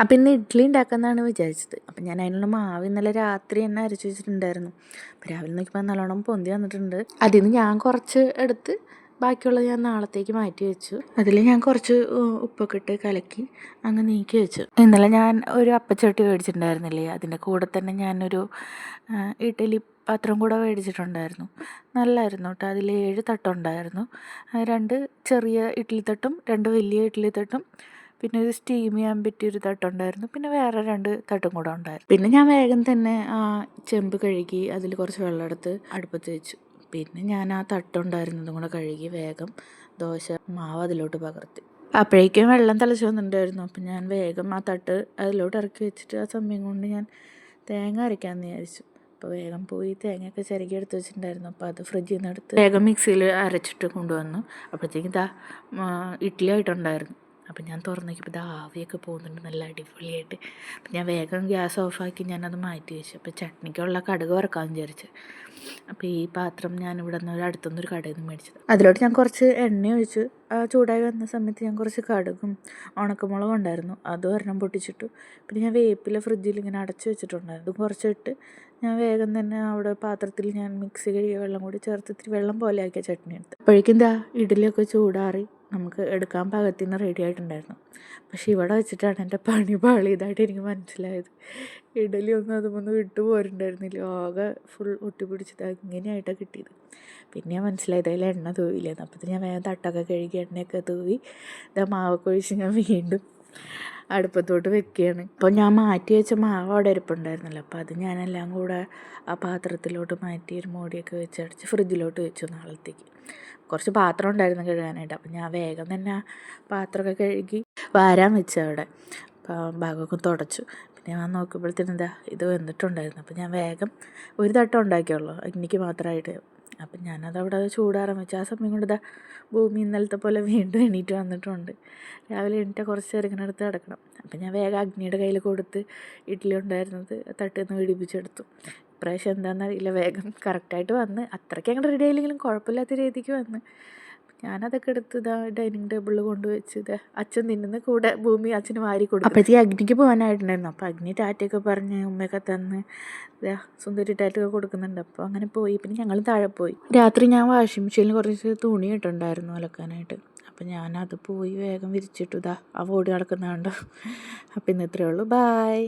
അപ്പം ഇന്ന് ഇഡ്ഡലി ഉണ്ടാക്കാമെന്നാണ് വിചാരിച്ചത്. അപ്പം ഞാൻ അതിനുള്ള മാവ് ഇന്നലെ രാത്രി തന്നെ അരച്ച് വെച്ചിട്ടുണ്ടായിരുന്നു. അപ്പോൾ രാവിലെ നോക്കിയപ്പോൾ നല്ലോണം പൊന്തി വന്നിട്ടുണ്ട്. അതിൽ നിന്ന് ഞാൻ കുറച്ച് എടുത്ത് ബാക്കിയുള്ളത് ഞാൻ നാളത്തേക്ക് മാറ്റി വെച്ചു. അതിൽ ഞാൻ കുറച്ച് ഉപ്പൊക്കെ ഇട്ട് കലക്കി അങ്ങ് നീക്കി വെച്ചു. ഇന്നലെ ഞാൻ ഒരു അപ്പച്ചട്ടി മേടിച്ചിട്ടുണ്ടായിരുന്നില്ലേ, അതിൻ്റെ കൂടെ തന്നെ ഞാനൊരു ഇഡ്ഡലി പാത്രം കൂടെ മേടിച്ചിട്ടുണ്ടായിരുന്നു. നല്ലതായിരുന്നു കേട്ടോ. അതിൽ 7 തട്ടുണ്ടായിരുന്നു. 2 ചെറിയ ഇഡ്ഡലി തട്ടും 2 വലിയ ഇഡ്ഡലി തട്ടും പിന്നെ ഒരു സ്റ്റീം ചെയ്യാൻ പറ്റിയൊരു തട്ടുണ്ടായിരുന്നു. പിന്നെ വേറെ 2 തട്ടും കൂടെ ഉണ്ടായിരുന്നു. പിന്നെ ഞാൻ വേഗം തന്നെ ആ ചെമ്പ് കഴുകി അതിൽ കുറച്ച് വെള്ളം എടുത്ത് അടുപ്പത്ത് വെച്ചു. പിന്നെ ഞാൻ ആ തട്ടുണ്ടായിരുന്നതും കൂടെ കഴുകി വേഗം ദോശ മാവ് അതിലോട്ട് പകർത്തി. അപ്പോഴേക്കും വെള്ളം തിളച്ച് വന്നിട്ടുണ്ടായിരുന്നു. അപ്പം ഞാൻ വേഗം ആ തട്ട് അതിലോട്ട് ഇറക്കി വെച്ചിട്ട് ആ സമയം കൊണ്ട് ഞാൻ തേങ്ങ അരയ്ക്കാമെന്ന് വിചാരിച്ചു. അപ്പോൾ വേഗം പോയി തേങ്ങയൊക്കെ ചിരകി എടുത്ത് വെച്ചിട്ടുണ്ടായിരുന്നു. അപ്പോൾ അത് ഫ്രിഡ്ജിൽ നിന്ന് എടുത്ത് വേഗം മിക്സിയിൽ അരച്ചിട്ട് കൊണ്ടുവന്നു. അപ്പോഴത്തേക്കും ഇഡ്ഡലി ആയിട്ടുണ്ടായിരുന്നു. അപ്പം ഞാൻ തുറന്ന് നോക്കിയപ്പോൾ ആവിയൊക്കെ പോകുന്നുണ്ട് നല്ല അടിപൊളിയായിട്ട്. അപ്പം ഞാൻ വേഗം ഗ്യാസ് ഓഫാക്കി ഞാനത് മാറ്റി വെച്ചു. അപ്പോൾ ചട്നിക്കുള്ള കടുക് വറക്കാമെന്ന് വിചാരിച്ചു. അപ്പോൾ ഈ പാത്രം ഞാനിവിടെ നിന്ന് അടുത്തുനിന്നൊരു കടയിൽ നിന്ന് മേടിച്ചത്. അതിലോട്ട് ഞാൻ കുറച്ച് എണ്ണ ഒഴിച്ച് ചൂടായി വന്ന സമയത്ത് ഞാൻ കുറച്ച് കടുകും ഉണക്കമുളകും ഉണ്ടായിരുന്നു, അത് ഒരെണ്ണം പൊട്ടിച്ചിട്ടു. പിന്നെ ഞാൻ വേപ്പില ഫ്രിഡ്ജിൽ ഇങ്ങനെ അടച്ച് വെച്ചിട്ടുണ്ടായിരുന്നു, അത് കുറച്ചിട്ട് ഞാൻ വേഗം തന്നെ അവിടെ പാത്രത്തിൽ ഞാൻ മിക്സി കഴുകിയ വെള്ളം കൂടി ചേർത്ത് ഇത്തിരി വെള്ളം പോലെ ആക്കിയ ചട്നി എടുത്ത്. അപ്പോഴേക്കും ഇഡ്ഡലിയൊക്കെ ചൂടാറി നമുക്ക് എടുക്കാൻ പാകത്തിന് റെഡി ആയിട്ടുണ്ടായിരുന്നു. പക്ഷേ ഇവിടെ വെച്ചിട്ടാണ് എൻ്റെ പണി പാളിയതായിട്ട് എനിക്ക് മനസ്സിലായത്. ഇഡ്ഡലി ഒന്നും അതുമൊന്നും വിട്ടു പോരുന്നുണ്ടായിരുന്നില്ല, ആകെ ഫുൾ ഒട്ടിപ്പിടിച്ചത് ഇങ്ങനെയായിട്ടാണ് കിട്ടിയത്. പിന്നെ ഞാൻ മനസ്സിലായത് അതിൽ എണ്ണ തൂവില്ലെന്ന്. അപ്പോഴത്തേന് ഞാൻ വേഗം തട്ടൊക്കെ കഴുകി എണ്ണയൊക്കെ തൂവി മാവൊക്കെ ഒഴിച്ച് ഞാൻ വീണ്ടും അടുപ്പത്തോട്ട് വെക്കുകയാണ്. അപ്പോൾ ഞാൻ മാറ്റി വെച്ച മാവ് അവിടെ ഇരിപ്പുണ്ടായിരുന്നല്ലോ, അപ്പോൾ അത് ഞാനെല്ലാം കൂടെ ആ പാത്രത്തിലോട്ട് മാറ്റി ഒരു മൂടിയൊക്കെ വെച്ച് അടച്ച് ഫ്രിഡ്ജിലോട്ട് വെച്ചു നാളത്തേക്ക്. കുറച്ച് പാത്രം ഉണ്ടായിരുന്നു കഴുകാനായിട്ട്. അപ്പം ഞാൻ വേഗം തന്നെ പാത്രമൊക്കെ കഴുകി വാരാൻ വെച്ചു അവിടെ. ഭാഗമൊക്കെ തുടച്ചു. പിന്നെ ഞാൻ നോക്കുമ്പോഴത്തേനും ഇത് വെന്തിട്ടുണ്ടായിരുന്നു. അപ്പം ഞാൻ വേഗം ഒരു തട്ടം ഉണ്ടാക്കിയുള്ളൂ എനിക്ക് മാത്രമായിട്ട്. അപ്പം ഞാനതവിടെ ചൂടാറാൻ വെച്ചു. ആ സമയം കൊണ്ട് ഭൂമി ഇന്നലത്തെ പോലെ വീണ്ടും എണീറ്റ് വന്നിട്ടുണ്ട്. രാവിലെ എണീറ്റാൽ കുറച്ച് നേരം ഇങ്ങനെ എടുത്ത് കിടക്കണം. അപ്പം ഞാൻ വേഗം അഗ്നിയുടെ കയ്യിൽ കൊടുത്ത് ഇഡ്ഡലി ഉണ്ടായിരുന്നത് തട്ടിൽ നിന്ന് പിടിപ്പിച്ചെടുത്തു. ഇപ്രാവശ്യം എന്താണെന്നറിയില്ല, വേഗം കറക്റ്റായിട്ട് വന്ന്. അത്രയ്ക്ക് അങ്ങോട്ട് റെഡി ആയില്ലെങ്കിലും കുഴപ്പമില്ലാത്ത രീതിക്ക് വന്ന്. ഞാനതൊക്കെ എടുത്ത് ഡൈനിങ് ടേബിളിൽ കൊണ്ടുവച്ച് അച്ഛൻ തിന്നുന്ന കൂടെ ഭൂമി അച്ഛന് വാരി കൊടുക്കും. അപ്പോഴത്തേക്ക് അഗ്നിക്ക് പോകാനായിട്ടുണ്ടായിരുന്നു. അപ്പോൾ അഗ്നി ടാറ്റയൊക്കെ പറഞ്ഞ് ഉമ്മയൊക്കെ തന്ന് സുന്ദരി ടാറ്റൊക്കെ കൊടുക്കുന്നുണ്ട്. അപ്പോൾ അങ്ങനെ പോയി. പിന്നെ ഞങ്ങൾ താഴെ പോയി. രാത്രി ഞാൻ വാഷിംഗ് മെഷീനിൽ കുറച്ച് തുണി ഇട്ടുണ്ടായിരുന്നു അലക്കാനായിട്ട്. അപ്പം ഞാനത് പോയി വേഗം വിരിച്ചിട്ടു. ആ ഓടി നടക്കുന്നതുകൊണ്ട്. അപ്പം ഇന്ന് ഇത്രയേ ഉള്ളൂ. ബായ്.